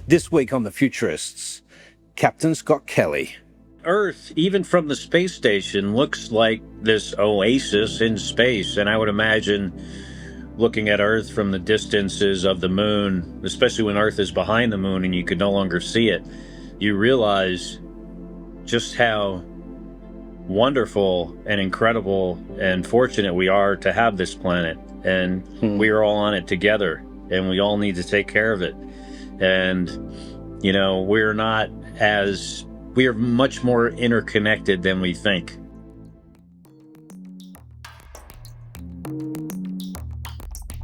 This week on the Futurists, Captain Scott Kelly. Earth, even from the space station, looks like this oasis in space. And I would imagine looking at Earth from the distances of the moon, especially when Earth is behind the moon and you could no longer see it, you realize just how wonderful and incredible and fortunate we are to have this planet. And we are all on it together, and we all need to take care of it. And, you know, we are much more interconnected than we think.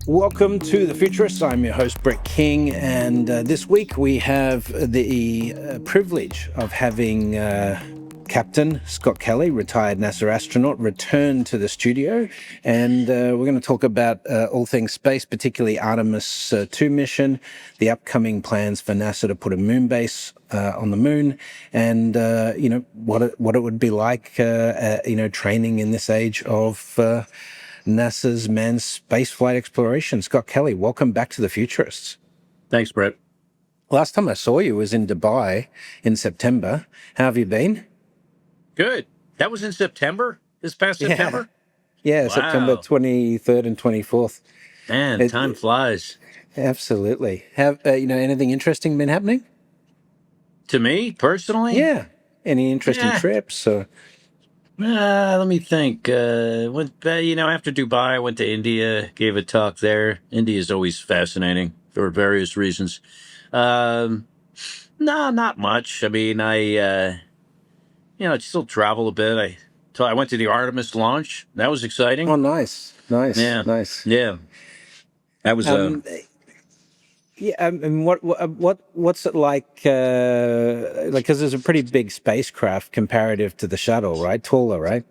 Welcome to the Futurists. I'm your host, Brett King, and this week we have the privilege of having Captain Scott Kelly, retired NASA astronaut, return to the studio, and we're going to talk about all things space, particularly Artemis II mission, the upcoming plans for NASA to put a moon base on the moon, and what it would be like, training in this age of NASA's manned spaceflight exploration. Scott Kelly, welcome back to the Futurists. Thanks, Brett. Last time I saw you was in Dubai in September. How have you been? Good. That was in September? This past September? Yeah, wow. September 23rd and 24th. Man, time flies. Absolutely. Have anything interesting been happening? To me, personally? Yeah. Any interesting trips? Or? Let me think. After Dubai, I went to India, gave a talk there. India is always fascinating for various reasons. No, not much. I mean, I still travel a bit. I went to the Artemis launch. That was exciting. Oh, nice. Yeah. Nice. Yeah. That was and what's it like? Because there's a pretty big spacecraft comparative to the shuttle, right? Taller, right?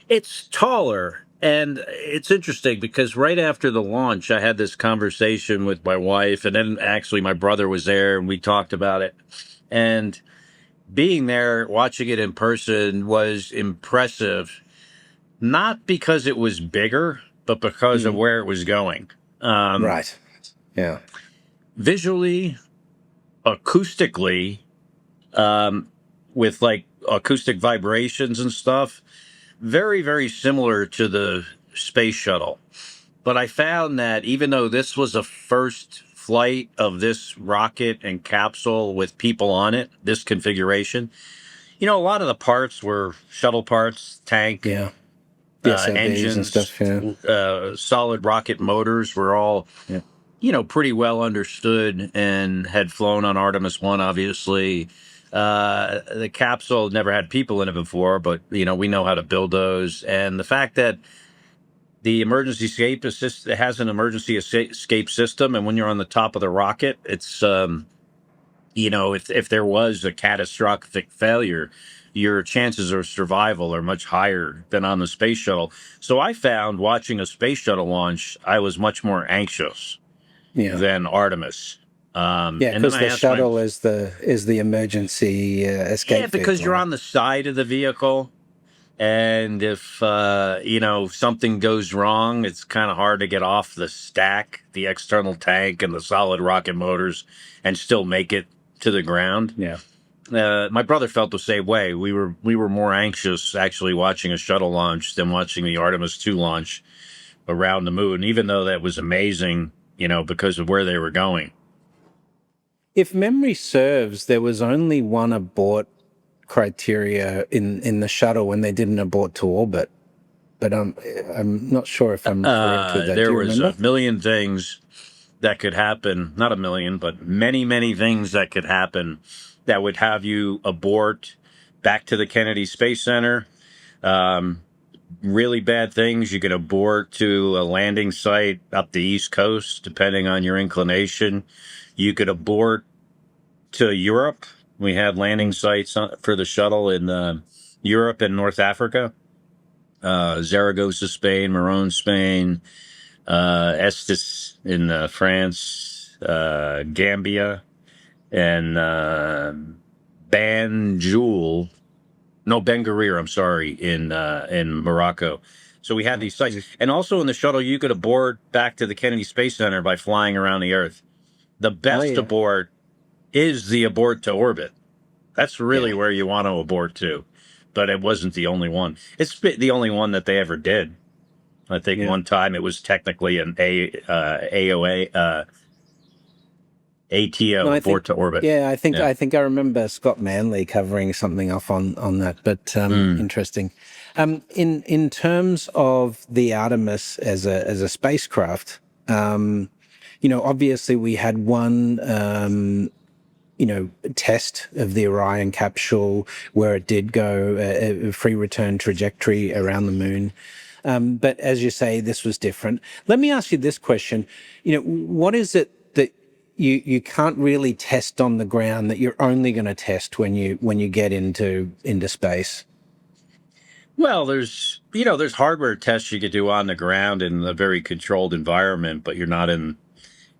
It's taller, and it's interesting because right after the launch, I had this conversation with my wife, and then actually my brother was there, and we talked about it. And being there, watching it in person was impressive, not because it was bigger, but because of where it was going. Right. Yeah. Visually, acoustically, with like acoustic vibrations and stuff, very, very similar to the space shuttle. But I found that even though this was a first flight of this rocket and capsule with people on it, this configuration, a lot of the parts were shuttle parts, tank, engines and stuff, solid rocket motors were all, pretty well understood and had flown on Artemis I, obviously. The capsule never had people in it before, but, we know how to build those. And the fact that the emergency escape assist, it has an emergency escape system, and when you're on the top of the rocket, it's, if there was a catastrophic failure, your chances of survival are much higher than on the space shuttle. So I found watching a space shuttle launch, I was much more anxious than Artemis. Because the shuttle is the emergency escape. Yeah, because you're on the side of the vehicle, and if something goes wrong, it's kind of hard to get off the stack, the external tank and the solid rocket motors, and still make it to the ground. Yeah. My brother felt the same way. We were more anxious actually watching a shuttle launch than watching the Artemis II launch around the moon, even though that was amazing, because of where they were going. If memory serves, there was only one abort criteria in the shuttle when they didn't abort to orbit. But I'm not sure if I'm correct with that. There was a million things that could happen. Not a million, but many, many things that could happen that would have you abort back to the Kennedy Space Center. Really bad things. You could abort to a landing site up the East Coast, depending on your inclination. You could abort to Europe. We had landing sites for the shuttle in Europe and North Africa. Zaragoza, Spain, Morón, Spain, Estes in France, Gambia, and Ben Guerir, I'm sorry, in Morocco. So we had these sites. And also in the shuttle, you could abort back to the Kennedy Space Center by flying around the Earth. The best abort is the abort to orbit. That's really Yeah. where you want to abort to. But it wasn't the only one. It's the only one that they ever did. I think Yeah. one time it was technically an AOA, No, ATO, I think, abort to orbit. yeah, Yeah. I think I remember Scott Manley covering something off on that, but Mm. interesting. In terms of the Artemis as a spacecraft, obviously we had one test of the Orion capsule where it did go a free return trajectory around the moon. But as you say, this was different. Let me ask you this question. What is it that you can't really test on the ground that you're only going to test when you get into space? Well, there's hardware tests you could do on the ground in a very controlled environment, but you're not in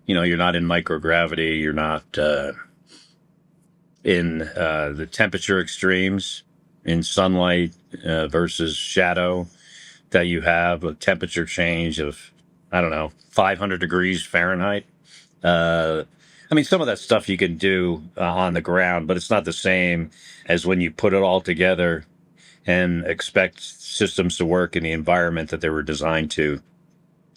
microgravity. You're not in the temperature extremes in sunlight versus shadow that you have a temperature change of, I don't know, 500 degrees Fahrenheit. Uh, I mean, some of that stuff you can do on the ground, but it's not the same as when you put it all together and expect systems to work in the environment that they were designed to.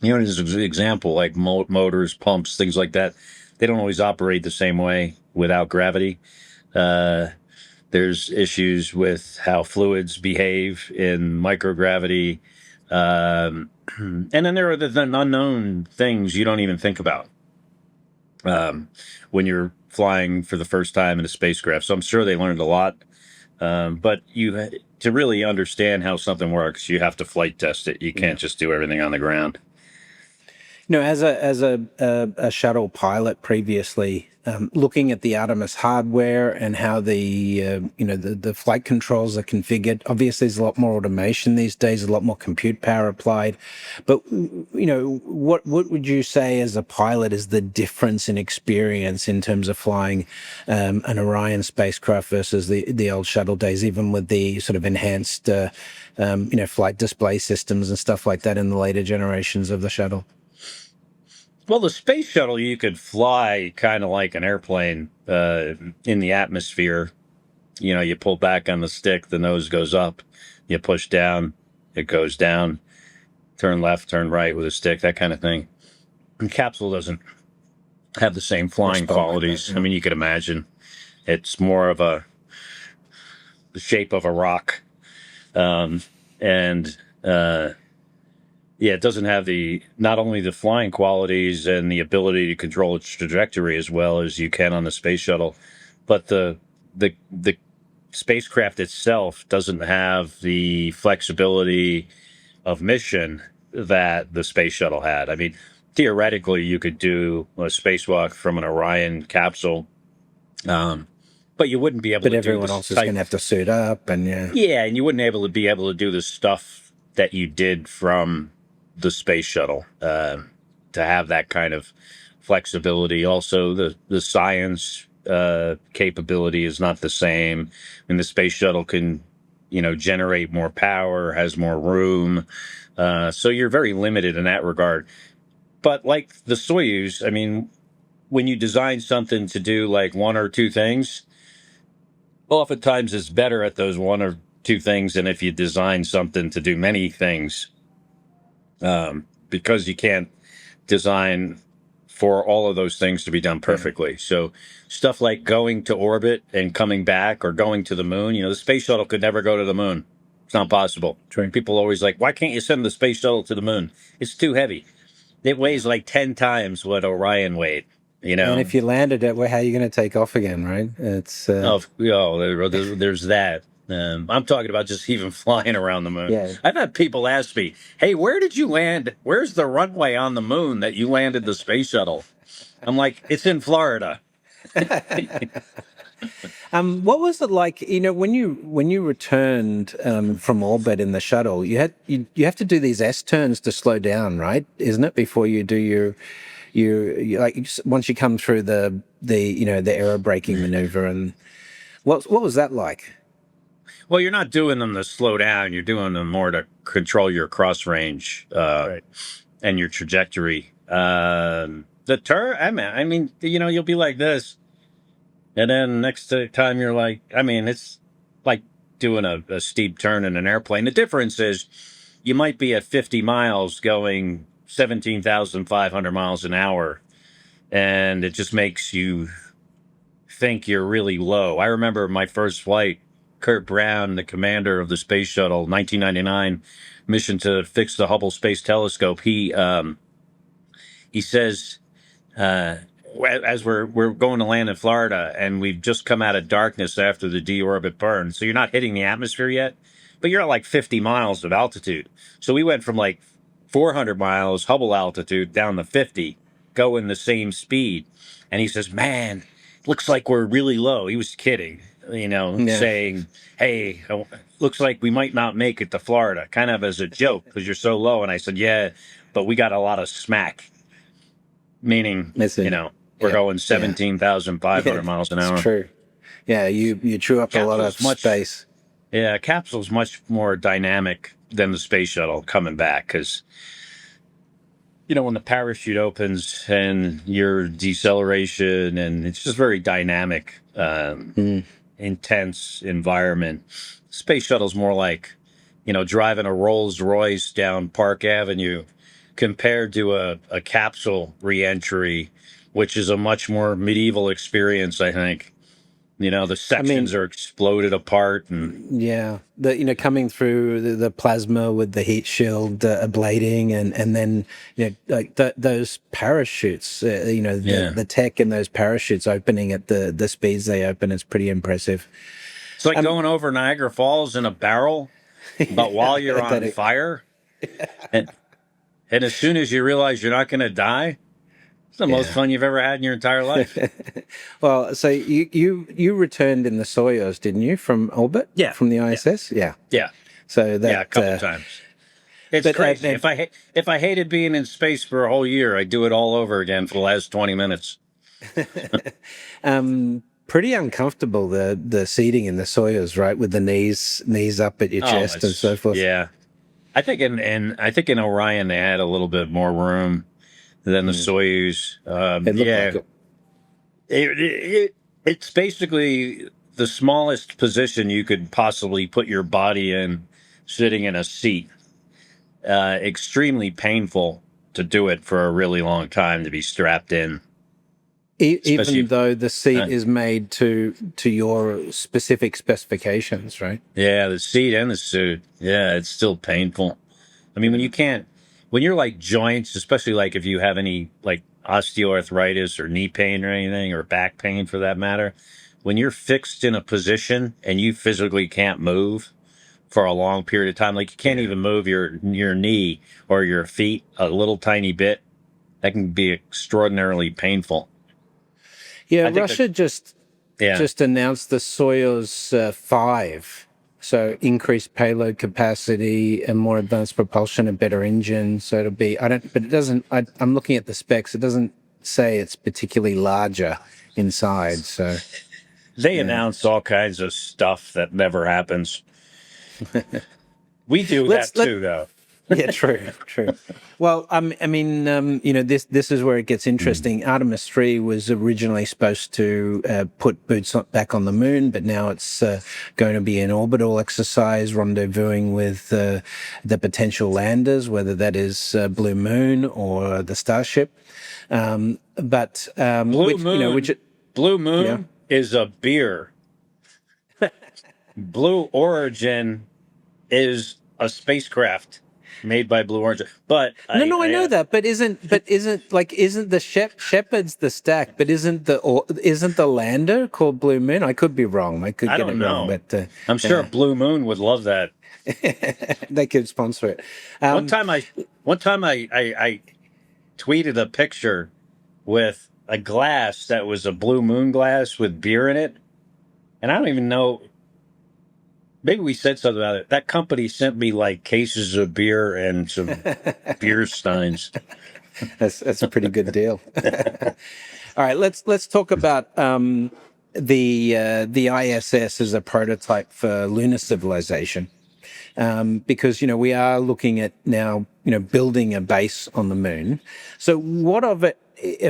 As an example, like motors, pumps, things like that, they don't always operate the same way without gravity. Uh, there's issues with how fluids behave in microgravity. And then there are the unknown things you don't even think about when you're flying for the first time in a spacecraft. So I'm sure they learned a lot. But to really understand how something works, you have to flight test it. You Yeah. can't just do everything on the ground. As a shuttle pilot previously, looking at the Artemis hardware and how the flight controls are configured. Obviously, there's a lot more automation these days, a lot more compute power applied. But what would you say as a pilot is the difference in experience in terms of flying an Orion spacecraft versus the old shuttle days, even with the sort of enhanced flight display systems and stuff like that in the later generations of the shuttle? Well, the space shuttle, you could fly kind of like an airplane in the atmosphere. You pull back on the stick, the nose goes up. You push down, it goes down. Turn left, turn right with a stick, that kind of thing. And capsule doesn't have the same flying Respond like that. qualities. I mean, you could imagine it's more of the shape of a rock. And yeah, it doesn't have not only the flying qualities and the ability to control its trajectory as well as you can on the space shuttle, but the spacecraft itself doesn't have the flexibility of mission that the space shuttle had. I mean, theoretically, you could do a spacewalk from an Orion capsule, but you wouldn't be able But to do everyone this else is going type. to have to suit up, and yeah. Yeah, and you wouldn't be able to do the stuff that you did from the space shuttle to have that kind of flexibility. Also, the science capability is not the same. And the space shuttle can, generate more power, has more room. So you're very limited in that regard. But like the Soyuz, I mean, when you design something to do like one or two things, oftentimes it's better at those one or two things than if you design something to do many things, because you can't design for all of those things to be done perfectly. So stuff like going to orbit and coming back or going to the moon, the space shuttle could never go to the moon. It's not possible. True. People always like, why can't you send the space shuttle to the moon? It's too heavy. It weighs like 10 times what Orion weighed, you And know? if you landed it, well, how are you going to take off again, right? It's There's that. I'm talking about just even flying around the moon. yeah. I've had people ask me, "Hey, where did you land? Where's the runway on the moon that you landed the space shuttle?" I'm like, "It's in Florida." What was it like? When you returned from orbit in the shuttle, you have to do these S turns to slow down, right? Isn't it before you do you like once you come through the aero braking maneuver, and what was that like? Well, you're not doing them to slow down. You're doing them more to control your cross range Right. and your trajectory. I mean, you'll be like this. And then time you're like, I mean, it's like doing a steep turn in an airplane. The difference is you might be at 50 miles going 17,500 miles an hour, and it just makes you think you're really low. I remember my first flight, Kurt Brown, the commander of the space shuttle, 1999 mission to fix the Hubble Space Telescope. He says, uh, as we're going to land in Florida, and we've just come out of darkness after the deorbit burn, so you're not hitting the atmosphere yet, but you're at like 50 miles of altitude. So we went from like 400 miles Hubble altitude down to 50, going the same speed. And he says, "Man, looks like we're really low." He was kidding, Yeah. saying, "Hey, looks like we might not make it to Florida," kind of as a joke because you're so low. And I said, "Yeah, but we got a lot of smack." Meaning, Listen, we're yeah, going yeah, 17,500 yeah. miles an It's hour. true. Yeah, you chew up a lot of Capsule's much, space. capsule's much more dynamic than the space shuttle coming back because, when the parachute opens and your deceleration, and it's just very dynamic, Mm. intense environment. Space shuttle's more like, driving a Rolls Royce down Park Avenue compared to a capsule reentry, which is a much more medieval experience, I think. The I mean, sections are exploded apart, and yeah, coming through the plasma with the heat shield ablating, and then like those parachutes, yeah, the tech in those parachutes opening at the speeds they open is pretty impressive. it's like Um, going over Niagara Falls in a barrel, but while you're on that fire, and and as soon as you realize you're not going to die, it's the most Yeah. fun you've ever had in your entire life. Well, so you returned in the Soyuz, didn't you, from orbit, Yeah, from the yeah, ISS? Yeah. yeah, So yeah, a that, couple times. It's but crazy. If I hated being in space for a whole year, I'd do it all over again for the last 20 minutes. pretty uncomfortable the seating in the Soyuz, right, with the knees up at your Oh, chest and so it's forth. yeah. I think in Orion they had a little bit more room than the Soyuz. It looked Yeah, like it. it's basically the smallest position you could possibly put your body in, sitting in a seat. Extremely painful to do it for a really long time, to be strapped in, Even especially. though the seat Uh, is made to your specific specifications, right? yeah, the seat and the suit. Yeah, it's still painful. I mean, when you're like joints, especially like if you have any like osteoarthritis or knee pain or anything, or back pain for that matter, when you're fixed in a position and you physically can't move for a long period of time, like you can't Yeah. even move your knee or your feet a little tiny bit, that can be extraordinarily painful. Yeah, I think that, Russia just yeah, just announced the Soyuz 5. So increased payload capacity and more advanced propulsion and better engine. So it'll be, I don't, but it doesn't, I'm looking at the specs. It doesn't say it's particularly larger inside. So they yeah. announce all kinds of stuff that never happens. We do that Let too, though. Yeah, true. Well, I mean, this is where it gets interesting. Artemis 3 was originally supposed to put boots back on the moon, but now it's going to be an orbital exercise, rendezvousing with the potential landers, whether that is Blue Moon or the Starship. Blue Which Moon, Blue you know, Moon is a beer. Blue Origin is a spacecraft made by Blue Origin. But no, I know that, but isn't the Shepard's the stack, but isn't the lander called Blue Moon? I could be wrong. I could I get it don't wrong, know. but I'm sure yeah, Blue Moon would love that. they could sponsor it. One Um, time I one time I tweeted a picture with a glass that was a Blue Moon glass with beer in it. And I don't even know, maybe we said something about it. That company sent me like cases of beer and some beer steins. that's a pretty good deal. All right, let's talk about the ISS as a prototype for lunar civilization. Because we are looking at now building a base on the moon. So what of it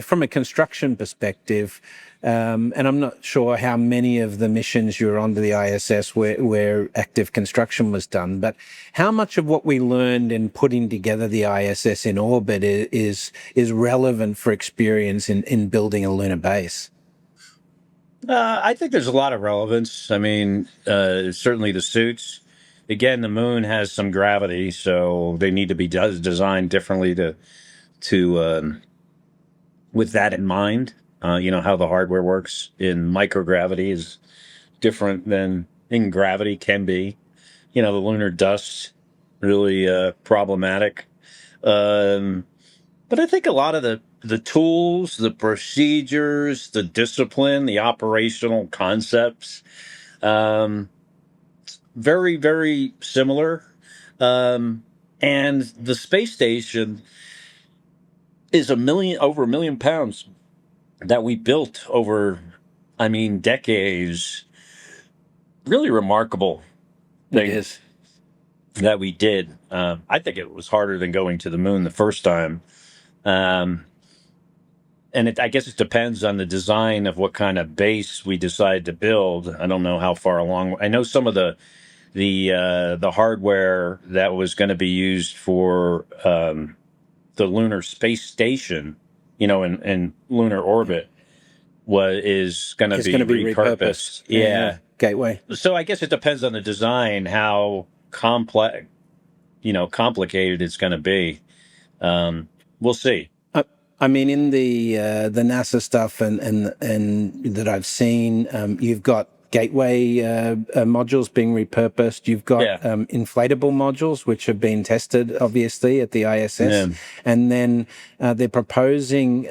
from a construction perspective? And I'm not sure how many of the missions you were on to the ISS where active construction was done, but how much of what we learned in putting together the ISS in orbit is relevant for experience in building a lunar base? I think there's a lot of relevance. I mean, certainly the suits. Again, the moon has some gravity, so they need to be designed differently to with that in mind. How the hardware works in microgravity is different than in gravity can be. The lunar dust really problematic. Um, but I think a lot of the tools, the procedures, the discipline, the operational concepts, um, very, very similar. And the space station is over 1 million pounds that we built over, I mean, decades. Really remarkable It thing is. that we did. I think it was harder than going to the moon the first time. Um, and I guess it depends on the design of what kind of base we decide to build. I don't know how far along. I know some of the hardware that was going to be used for the lunar space station, in lunar orbit, is going to It's be going to be repurposed. repurposed. Yeah. Yeah. Gateway. So I guess it depends on the design, how complex, complicated it's going to be. We'll see. I mean, in the NASA stuff and that I've seen, you've got gateway modules being repurposed. You've got Yeah. inflatable modules which have been tested, obviously, at the ISS, Yeah. and then they're proposing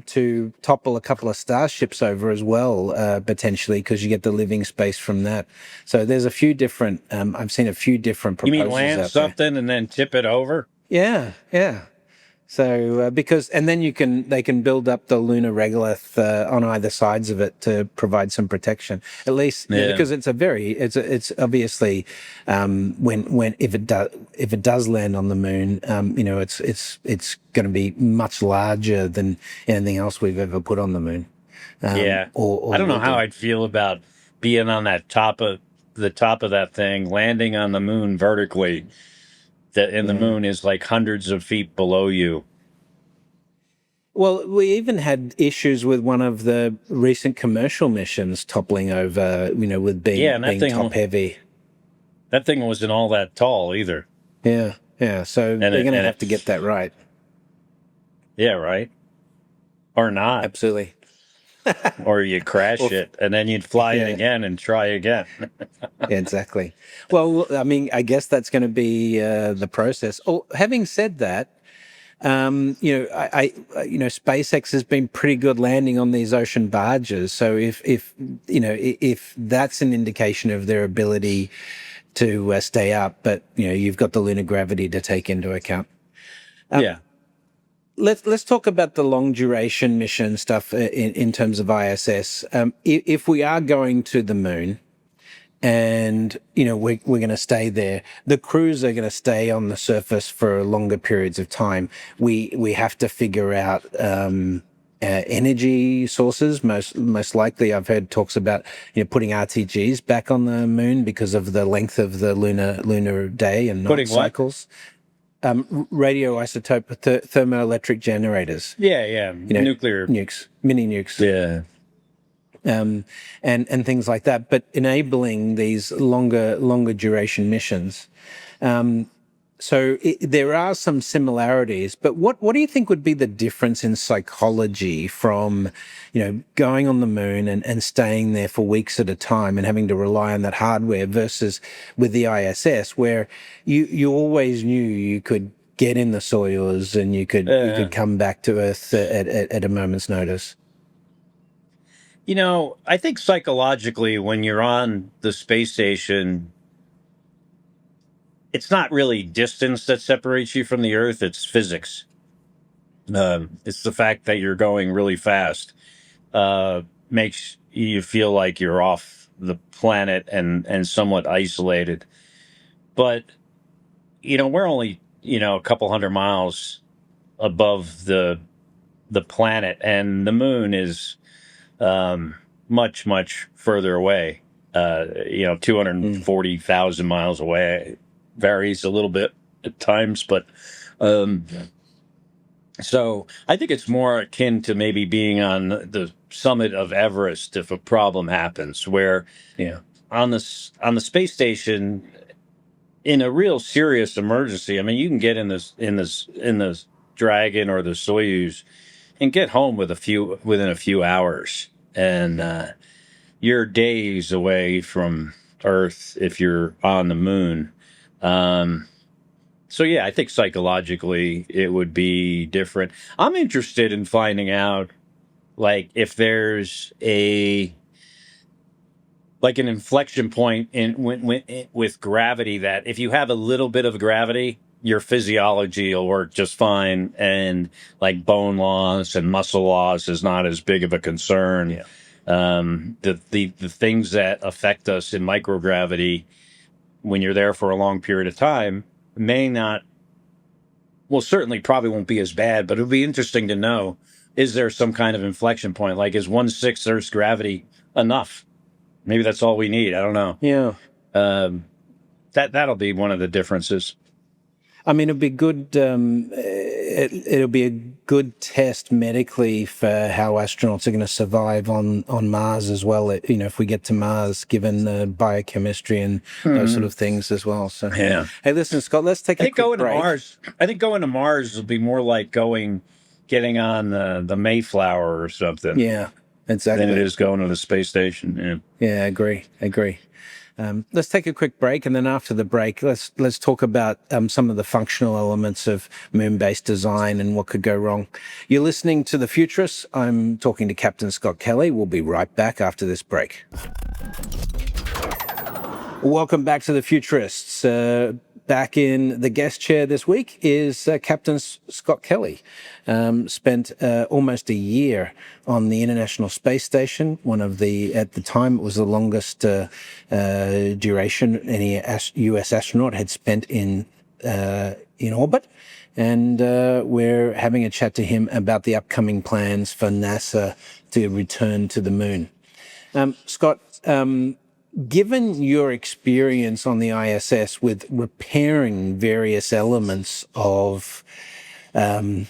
to topple a couple of starships over as well, potentially, because you get the living space from that. So there's a few different. I've seen a few different You mean proposals land out there. something and then tip it over? Yeah, yeah. So and then they can build up the lunar regolith on either sides of it to provide some protection. At least Yeah. because it's obviously when if it does land on the moon, it's going to be much larger than anything else we've ever put on the moon. Yeah. Or I don't know will how do. I'd feel about being on the top of that thing, landing on the moon vertically. And the moon is like hundreds of feet below you. Well, we even had issues with one of the recent commercial missions toppling over, with Yeah, and being top heavy. that thing wasn't all that tall either. Yeah, yeah. So And they're it going to and have to it get that right. yeah, right. Or not. Absolutely. Or you Or crash it and then you'd fly it yeah, again and try again. exactly. Well, I mean, I guess that's going to be the process. Oh, having said that, SpaceX has been pretty good landing on these ocean barges. So if that's an indication of their ability to stay up, but you've got the lunar gravity to take into account. Yeah. Let's talk about the long duration mission stuff in terms of ISS. If we are going to the moon, and we're going to stay there, the crews are going to stay on the surface for longer periods of time. We have to figure out energy sources. Most likely, I've heard talks about putting RTGs back on the moon because of the length of the lunar day and night Putting what? cycles. Radioisotope thermoelectric generators. Yeah, yeah. Nuclear. Nukes, mini nukes. Yeah. And things like that, but enabling these longer duration missions. There are some similarities, but what do you think would be the difference in psychology from, going on the moon and staying there for weeks at a time and having to rely on that hardware versus with the ISS, where you always knew you could get in the Soyuz and you could come back to Earth at a moment's notice? I think psychologically, when you're on the space station, it's not really distance that separates you from the Earth, it's physics. It's the fact that you're going really fast. Makes you feel like you're off the planet and somewhat isolated. But, we're only, a couple hundred miles above the planet, and the moon is much, much further away. 240,000 miles away. Varies a little bit at times, but so I think it's more akin to maybe being on the summit of Everest if a problem happens, where on the space station in a real serious emergency. I mean, you can get in the Dragon or the Soyuz and get home within a few hours, and you're days away from Earth if you're on the moon. So yeah, I think psychologically it would be different. I'm interested in finding out, like, if there's an inflection point with gravity, that if you have a little bit of gravity, your physiology will work just fine, and like bone loss and muscle loss is not as big of a concern. Yeah. The things that affect us in microgravity when you're there for a long period of time may not, well, certainly probably won't be as bad, but it'll be interesting to know, is there some kind of inflection point? Like, is 1/6 Earth's gravity enough? Maybe that's all we need. I don't know. Yeah. That'll be one of the differences. I mean, it'll be good. It'll be a good test medically for how astronauts are going to survive on Mars as well. If we get to Mars, given the biochemistry and those sort of things as well. So yeah. Hey, listen, Scott. Let's take a quick break. I think going to Mars will be more like getting on the Mayflower or something. Yeah, exactly. Than it is going to the space station. Yeah, I agree. Let's take a quick break, and then after the break, let's talk about some of the functional elements of moon-based design and what could go wrong. You're listening to The Futurists. I'm talking to Captain Scott Kelly. We'll be right back after this break. Welcome back to The Futurists. Back in the guest chair this week is Captain Scott Kelly. Spent almost a year on the International Space Station, at the time, it was the longest duration any U.S. astronaut had spent in orbit. And we're having a chat to him about the upcoming plans for NASA to return to the moon. Scott, given your experience on the ISS with repairing various elements of, the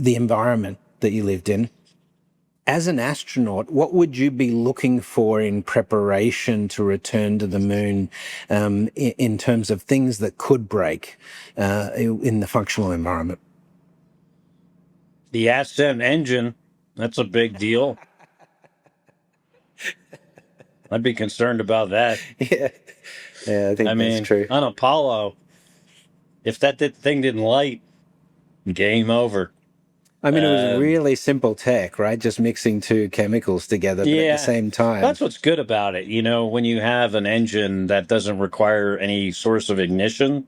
environment that you lived in, as an astronaut, what would you be looking for in preparation to return to the moon, in terms of things that could break in the functional environment? The ascent engine, that's a big deal. I'd be concerned about that. Yeah, I think that's true. On Apollo, if that thing didn't light, game over. I mean, it was really simple tech, right? Just mixing two chemicals together, but at the same time. That's what's good about it. When you have an engine that doesn't require any source of ignition,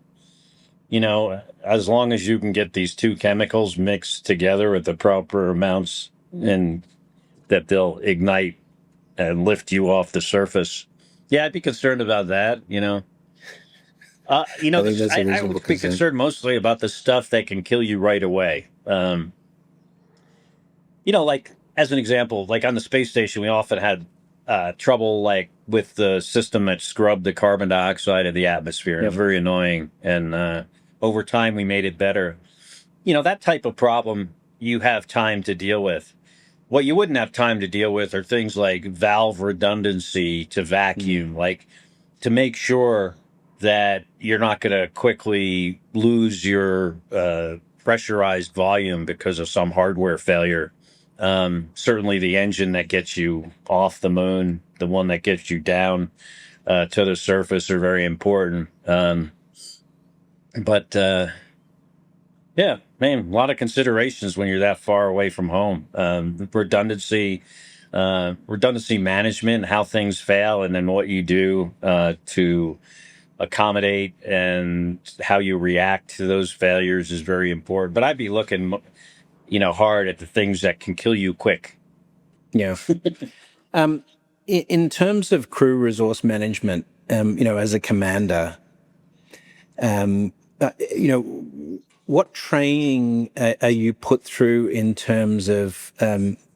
as long as you can get these two chemicals mixed together at the proper amounts and that they'll ignite and lift you off the surface. Yeah, I'd be concerned about that, I would be concerned mostly about the stuff that can kill you right away. Like, as an example, like on the space station, we often had trouble, like, with the system that scrubbed the carbon dioxide of the atmosphere. Yep. It was very annoying. And over time, we made it better. That type of problem you have time to deal with. What you wouldn't have time to deal with are things like valve redundancy to vacuum, like to make sure that you're not going to quickly lose your pressurized volume because of some hardware failure. Certainly the engine that gets you off the moon, the one that gets you down to the surface, are very important. Yeah, man, a lot of considerations when you're that far away from home. Redundancy management, how things fail, and then what you do to accommodate and how you react to those failures is very important. But I'd be looking, hard at the things that can kill you quick. Yeah. In terms of crew resource management, as a commander, what training are you put through in terms of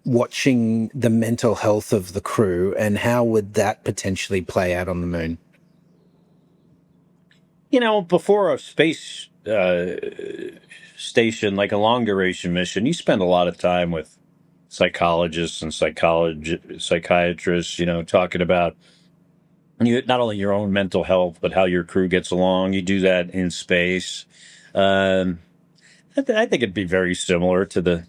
watching the mental health of the crew, and how would that potentially play out on the moon? Before a space station, like a long duration mission, you spend a lot of time with psychologists and psychiatrists, talking about not only your own mental health, but how your crew gets along. You do that in space. Um, I think it'd be very similar to the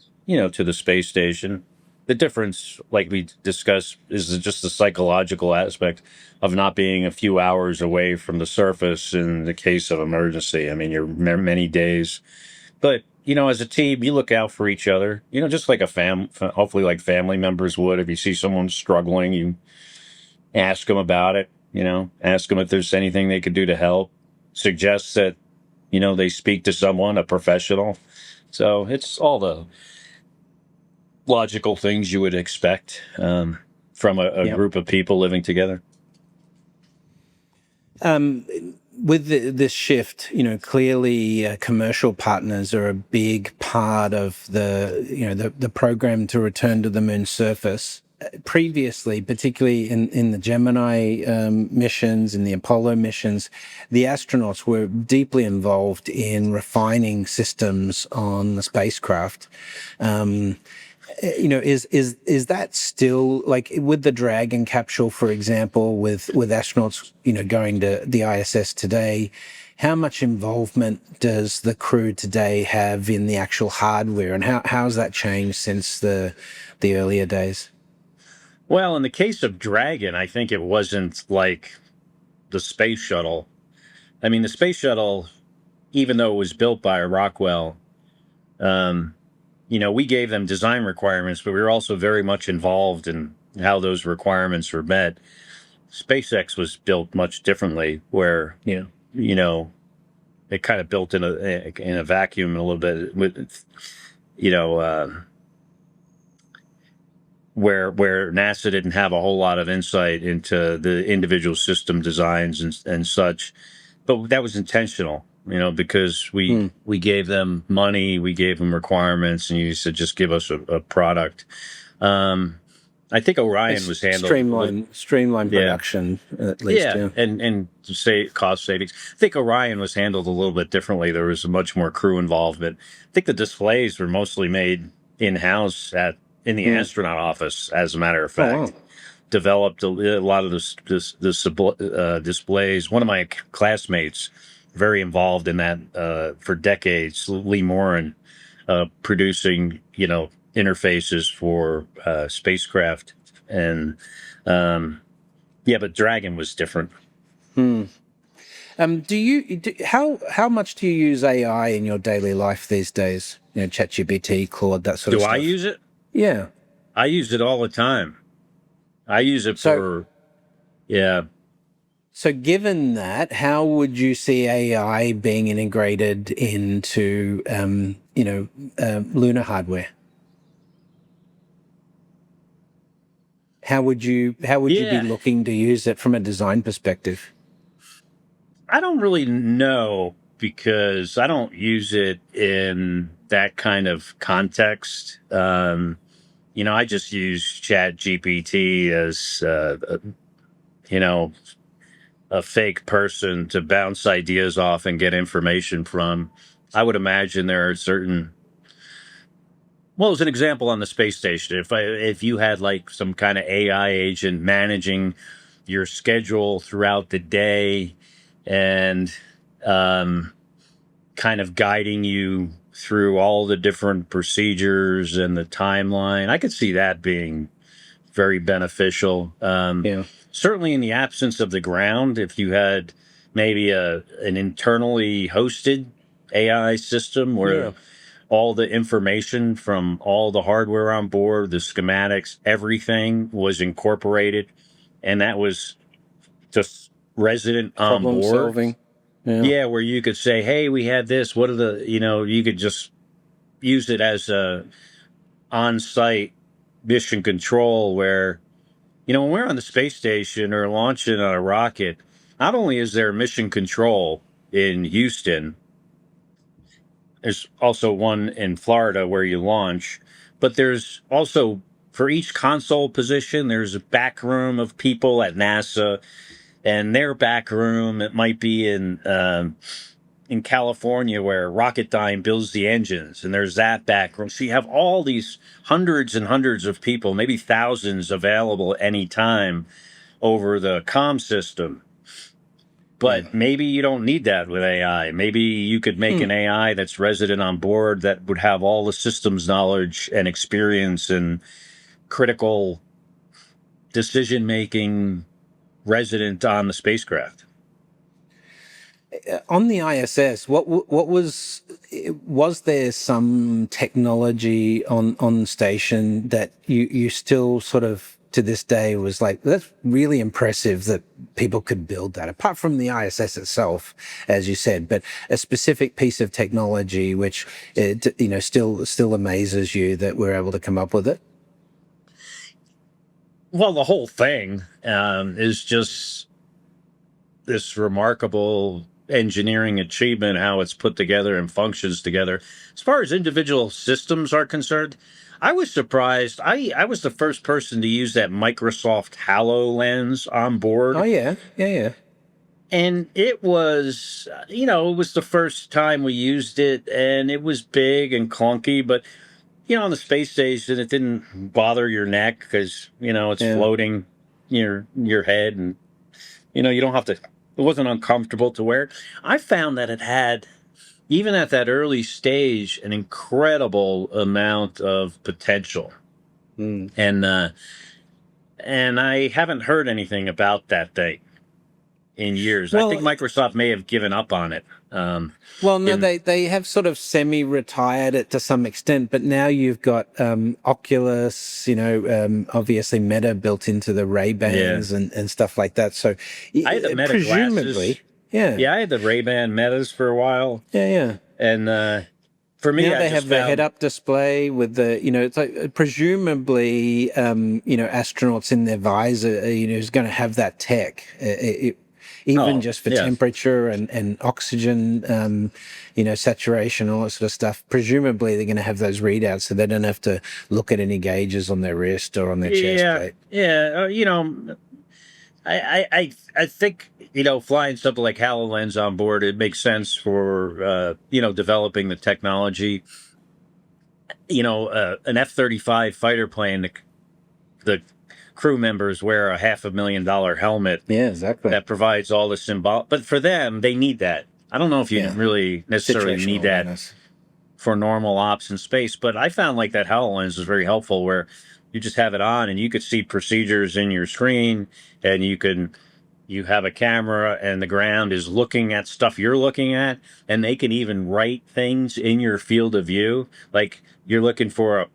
space station. The difference, like we discussed, is just the psychological aspect of not being a few hours away from the surface in the case of emergency. I mean, you're many days, but as a team, you look out for each other. Just like hopefully like family members would. If you see someone struggling, you ask them about it. Ask them if there's anything they could do to help. Suggest that they speak to someone, a professional. So it's all the logical things you would expect from a Yep. group of people living together. With this shift, clearly commercial partners are a big part of the program to return to the moon's surface. Previously, particularly in the Gemini missions, in the Apollo missions, the astronauts were deeply involved in refining systems on the spacecraft. Is that still, like with the Dragon capsule, for example, with astronauts, going to the ISS today? How much involvement does the crew today have in the actual hardware, and how's that changed since the earlier days? Well, in the case of Dragon, I think it wasn't like the space shuttle. I mean, the space shuttle, even though it was built by Rockwell, um, we gave them design requirements, but we were also very much involved in how those requirements were met. SpaceX was built much differently, where Yeah. it kind of built in a vacuum a little bit with you know where NASA didn't have a whole lot of insight into the individual system designs and such, but that was intentional. Because we gave them money, we gave them requirements, and you said just give us a product. I think Orion was handled. Streamline Yeah. production, at least. Yeah, Yeah. and to say cost savings. I think Orion was handled a little bit differently. There was much more crew involvement. I think the displays were mostly made in house in the astronaut office. As a matter of Oh fact, wow. developed a lot of displays. One of my classmates, very involved in that for decades, Lee Morin, producing interfaces for spacecraft and. Yeah, but Dragon was different. How much do you use AI in your daily life these days? ChatGPT, Claude, that sort of Do I stuff. use it? Yeah. I use it all the time. I use it So, for, yeah. so given that, how would you see AI being integrated into, lunar hardware? How would you be Yeah. looking to use it from a design perspective? I don't really know because I don't use it in that kind of context. I just use Chat GPT as, you know, a fake person to bounce ideas off and get information from. I would imagine there are certain. Well, as an example on the space station, if you had like some kind of AI agent managing your schedule throughout the day and um, kind of guiding you through all the different procedures and the timeline, I could see that being very beneficial. Yeah. Certainly, in the absence of the ground, if you had maybe an internally hosted AI system where Yeah. all the information from all the hardware on board, the schematics, everything was incorporated, and that was just resident on Problem board. solving. Yeah. Yeah, where you could say, "Hey, we had this. What are you could just use it as a on-site mission control where, when we're on the space station or launching on a rocket, not only is there mission control in Houston, there's also one in Florida where you launch, but there's also for each console position, there's a back room of people at NASA, and their back room it might be in California where Rocketdyne builds the engines, and there's that back room. So you have all these hundreds and hundreds of people, maybe thousands available at any time over the comm system. But maybe you don't need that with AI. Maybe you could make an AI that's resident on board that would have all the systems knowledge and experience and critical decision making resident on the spacecraft. On the ISS, what was there some technology on station that you still sort of to this day was like, that's really impressive that people could build that, apart from the ISS itself, as you said, but a specific piece of technology which still amazes you that we're able to come up with it? Well, the whole thing is just this remarkable engineering achievement, how it's put together and functions together. As far as individual systems are concerned, I was surprised. I was the first person to use that Microsoft HoloLens on board. Oh, yeah. Yeah. And it was, it was the first time we used it, and it was big and clunky, but, on the space station, it didn't bother your neck because, it's floating your head, and, you don't have to, it wasn't uncomfortable to wear. I found that it had, even at that early stage, an incredible amount of potential. And I haven't heard anything about that thing in years. Well, I think Microsoft may have given up on it. They have sort of semi-retired it to some extent, but now you've got Oculus, obviously Meta built into the Ray-Bans and stuff like that. So I had the Meta presumably, glasses. Yeah, I had the Ray-Ban Metas for a while. Yeah. And for me, now they have the head-up display with the, it's like presumably, astronauts in their visor, is going to have that tech. Even just for temperature and oxygen, saturation, all that sort of stuff. Presumably, they're going to have those readouts, so they don't have to look at any gauges on their wrist or on their chest plate. Yeah. I think flying something like HoloLens on board, it makes sense for developing the technology. An F-35 fighter plane, the crew members wear a $500,000 helmet. Yeah, exactly. That provides all the symbol. But for them, they need that. I don't know if you really necessarily need that for normal ops in space, but I found like that HoloLens is very helpful where you just have it on and you could see procedures in your screen, and you have a camera and the ground is looking at stuff you're looking at, and they can even write things in your field of view. Like you're looking for a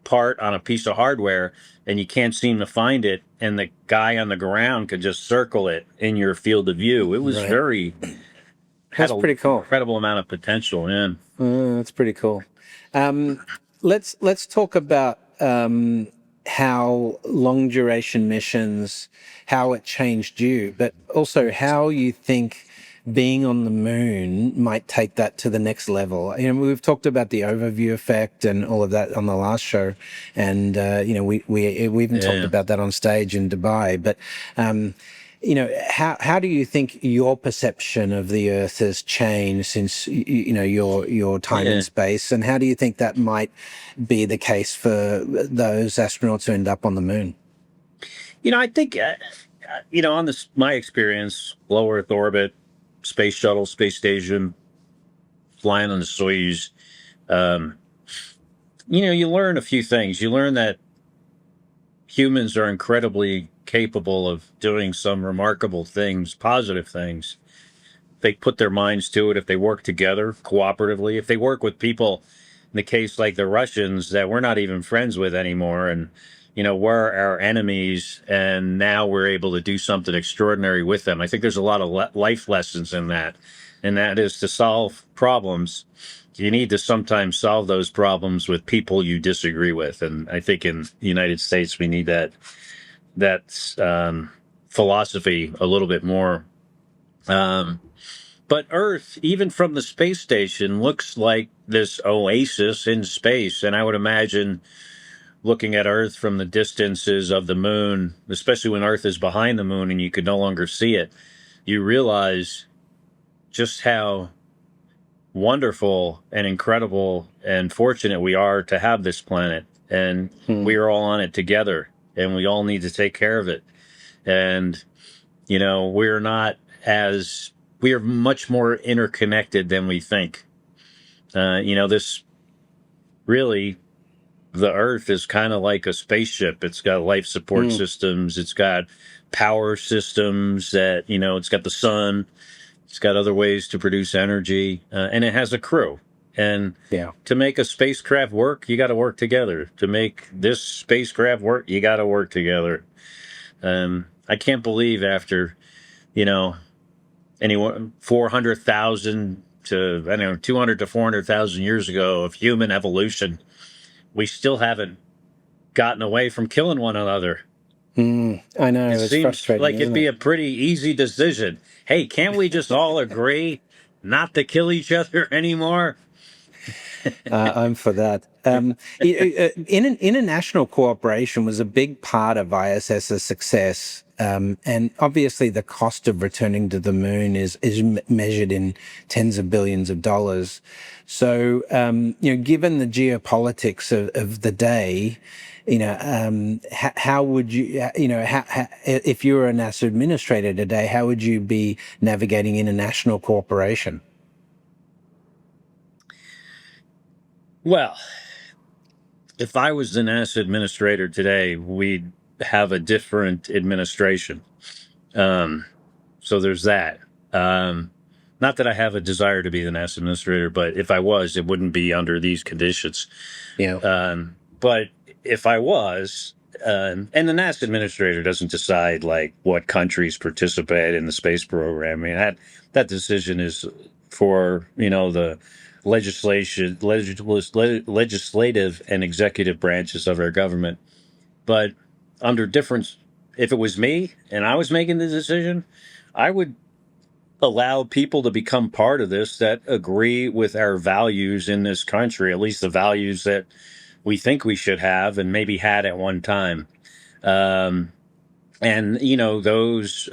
part on a piece of hardware and you can't seem to find it, and the guy on the ground could just circle it in your field of view. It was that's pretty cool. Incredible amount of potential. That's pretty cool. Let's talk about how long duration missions, how it changed you, but also how you think being on the moon might take that to the next level. We've talked about the overview effect and all of that on the last show, and we even talked about that on stage in Dubai. But how do you think your perception of the Earth has changed since your time in space, and how do you think that might be the case for those astronauts who end up on the moon? I think on my experience, low Earth orbit, space shuttle, space station, flying on the Soyuz, you learn a few things. You learn that humans are incredibly capable of doing some remarkable things, positive things. They put their minds to it if they work together cooperatively. If they work with people, in the case like the Russians, that we're not even friends with anymore, and we're our enemies, and now we're able to do something extraordinary with them. I think there's a lot of life lessons in that, and that is to solve problems. You need to sometimes solve those problems with people you disagree with, and I think in the United States we need that philosophy a little bit more. But Earth, even from the space station, looks like this oasis in space. And I would imagine looking at Earth from the distances of the moon, especially when Earth is behind the moon and you could no longer see it, you realize just how wonderful and incredible and fortunate we are to have this planet. And we are all on it together, and we all need to take care of it. And, we're not as, we are much more interconnected than we think. This really, the Earth is kind of like a spaceship. It's got life support systems. It's got power systems that, it's got the sun. It's got other ways to produce energy, and it has a crew. And to make a spacecraft work, you got to work together. To make this spacecraft work, you got to work together. I can't believe after, anyone 400,000 to 200 to 400,000 years ago of human evolution, we still haven't gotten away from killing one another. I know, It it's seems frustrating. like it'd be a pretty easy decision. Hey, can't we just all agree not to kill each other anymore? I'm for that. International cooperation was a big part of ISS's success. And obviously the cost of returning to the moon is measured in tens of billions of dollars. So, given the geopolitics of the day, how would you, if you were a NASA administrator today, how would you be navigating international cooperation? Well, if I was the NASA administrator today, we'd have a different administration. So there's that. Not that I have a desire to be the NASA administrator, but if I was, it wouldn't be under these conditions. But if I was, and the NASA administrator doesn't decide like what countries participate in the space program. I mean, that decision is for the legislative and executive branches of our government. But under different, if it was me and I was making the decision, I would allow people to become part of this that agree with our values in this country, at least the values that we think we should have and maybe had at one time. And, those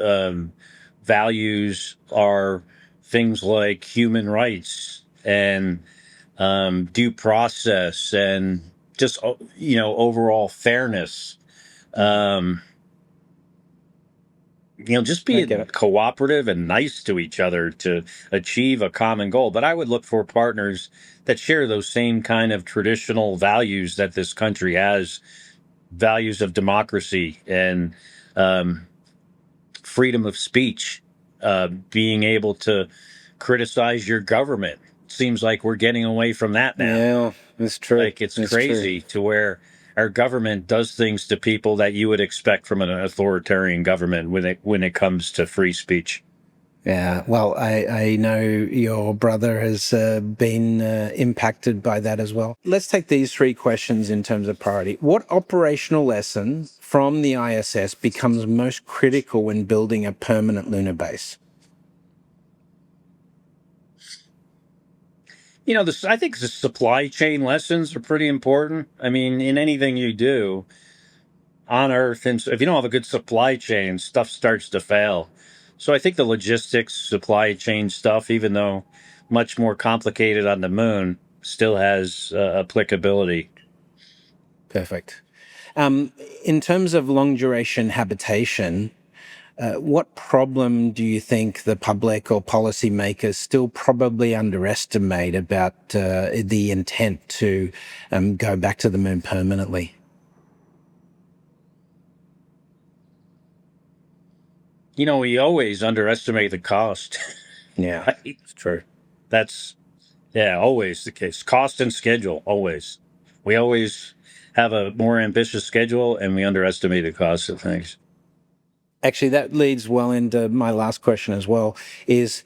values are things like human rights and due process and just, overall fairness. Just being cooperative and nice to each other to achieve a common goal. But I would look for partners that share those same kind of traditional values that this country has, values of democracy and freedom of speech, being able to criticize your government. Seems like we're getting away from that now. Yeah, that's true. Like it's crazy to where our government does things to people that you would expect from an authoritarian government when it comes to free speech. Yeah, well, I know your brother has been impacted by that as well. Let's take these three questions in terms of priority. What operational lesson from the ISS becomes most critical when building a permanent lunar base? I think the supply chain lessons are pretty important. I mean, in anything you do on Earth, and if you don't have a good supply chain, stuff starts to fail. So I think the logistics, supply chain stuff, even though much more complicated on the moon, still has applicability. Perfect. In terms of long duration habitation, what problem do you think the public or policymakers still probably underestimate about the intent to go back to the moon permanently? We always underestimate the cost. Yeah, right? It's true. That's, always the case. Cost and schedule, always. We always have a more ambitious schedule and we underestimate the cost of things. Actually, that leads well into my last question as well, is,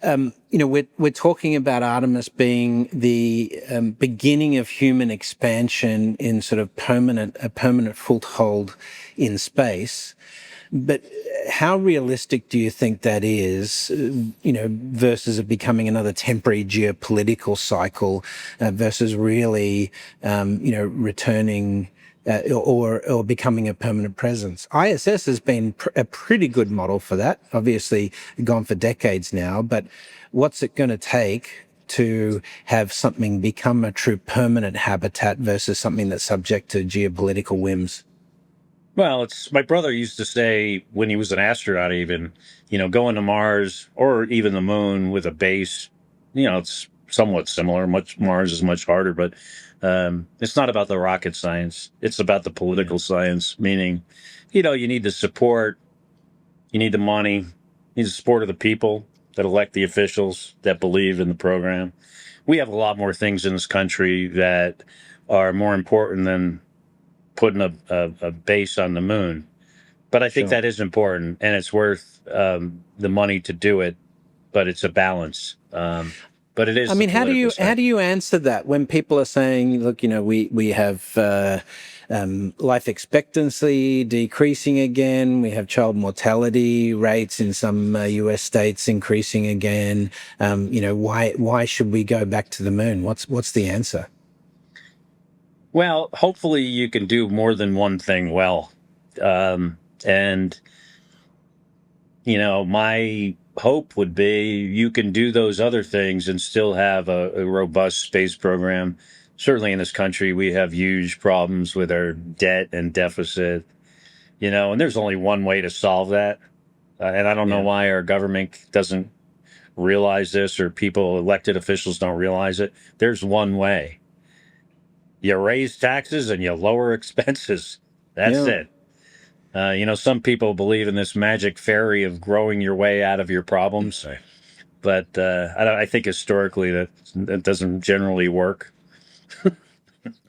we're talking about Artemis being the beginning of human expansion in sort of a permanent foothold in space. But how realistic do you think that is, versus it becoming another temporary geopolitical cycle versus really, returning or becoming a permanent presence? ISS has been a pretty good model for that, obviously gone for decades now, but what's it going to take to have something become a true permanent habitat versus something that's subject to geopolitical whims? Well, it's my brother used to say when he was an astronaut, even, going to Mars or even the moon with a base, it's somewhat similar. Mars is much harder, but it's not about the rocket science. It's about the political science, meaning, you need the support, you need the money, you need the support of the people that elect the officials that believe in the program. We have a lot more things in this country that are more important than putting a base on the moon. But I think Sure. that is important, and it's worth the money to do it. But it's a balance. But it I is the mean, political how side. do you answer that when people are saying, look, we have life expectancy decreasing again, we have child mortality rates in some U.S. states increasing again. Why should we go back to the moon? What's the answer? Well, hopefully you can do more than one thing well, and my hope would be you can do those other things and still have a robust space program. Certainly in this country, we have huge problems with our debt and deficit, and there's only one way to solve that. And I don't know Yeah. why our government doesn't realize this or people, elected officials, don't realize it. There's one way. You raise taxes and you lower expenses. That's Yeah. it. Some people believe in this magic fairy of growing your way out of your problems, but I think historically that doesn't generally work.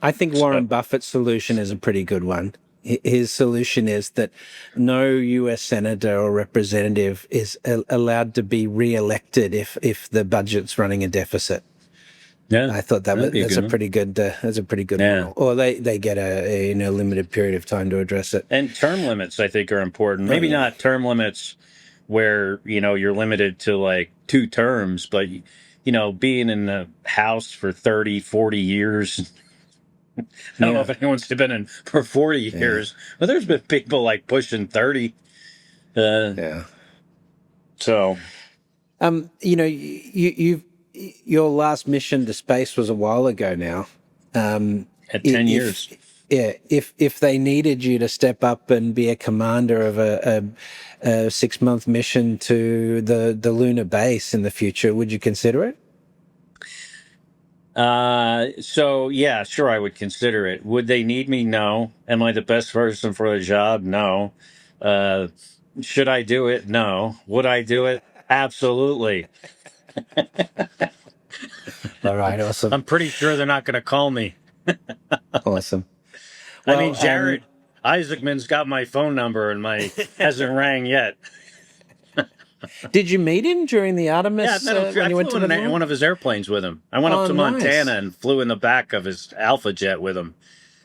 I think So, Warren Buffett's solution is a pretty good one. His solution is that no U.S. senator or representative is allowed to be re-elected if the budget's running a deficit. yeah, I thought that'd be a that's good a one. pretty good Yeah. model. Or they get a limited period of time to address it. And term limits, I think, are important. Oh Maybe yeah, not term limits where, you're limited to like 2 terms, but, being in the house for 30, 40 years. I don't know yeah, if anyone's been in for 40 yeah, years, but there's been people like pushing 30. Uh, yeah. so, Your last mission to space was a while ago now. at 10 If years. yeah, if they needed you to step up and be a commander of a 6-month mission to the lunar base in the future, would you consider it? So yeah, sure, I would consider it. Would they need me? No. Am I the best person for the job? No. Uh, should I do it? No. Would I do it? Absolutely. All right, awesome, I'm pretty sure they're not going to call me. awesome. I mean, Well, Jared Isaacman's got my phone number and my hasn't rang yet. did you meet him during the Yeah, I Artemis met him. when I you went to flew the in moon? one of his airplanes with him. I went up Oh, to nice. Montana and flew in the back of his Alpha Jet with him.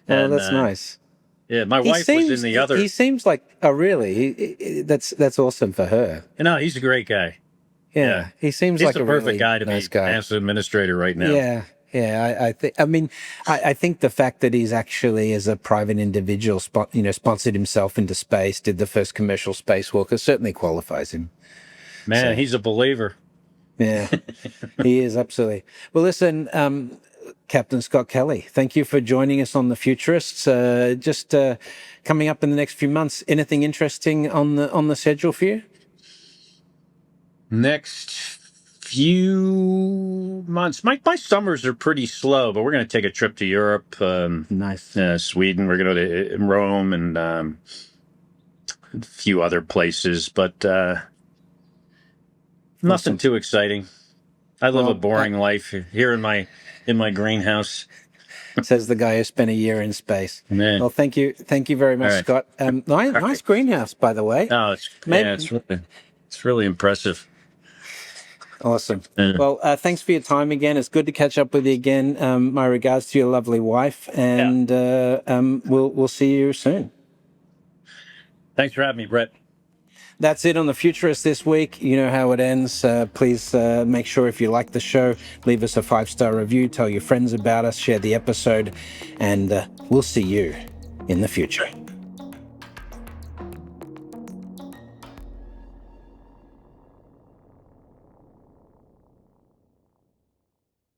Oh, And that's nice. yeah, my wife was in the He other. seems like, oh really? That's awesome for her. He's a great guy. Yeah, Yeah, he seems he's like the a perfect really guy to nice be guy. NASA administrator right now. Yeah, yeah. I think. I mean, I think the fact that he's actually, as a private individual, sponsored himself into space, did the first commercial spacewalk, it certainly qualifies him. Man, So, he's a believer. yeah, he is absolutely. Well, listen, Captain Scott Kelly, thank you for joining us on the Futurists. Just coming up in the next few months, anything interesting on the schedule for you? Next few months, my summers are pretty slow, but we're going to take a trip to Europe, Nice. Sweden. We're going to go to Rome and a few other places, but nothing Awesome. too exciting. I live a Well, boring life here in my greenhouse. says the guy who spent a year in space. Man, Well, thank you very all much, right, Scott. all Nice right. greenhouse, by the way. Oh, Maybe, it's really impressive. awesome. Uh, Well, thanks for your time again. It's good to catch up with you again. My regards to your lovely wife, yeah, and we'll see you soon. thanks for having me, Brett. That's it on the Futurists this week. You know how it ends. Please make sure if you like the show, leave us a 5-star review, tell your friends about us, share the episode, and we'll see you in the future.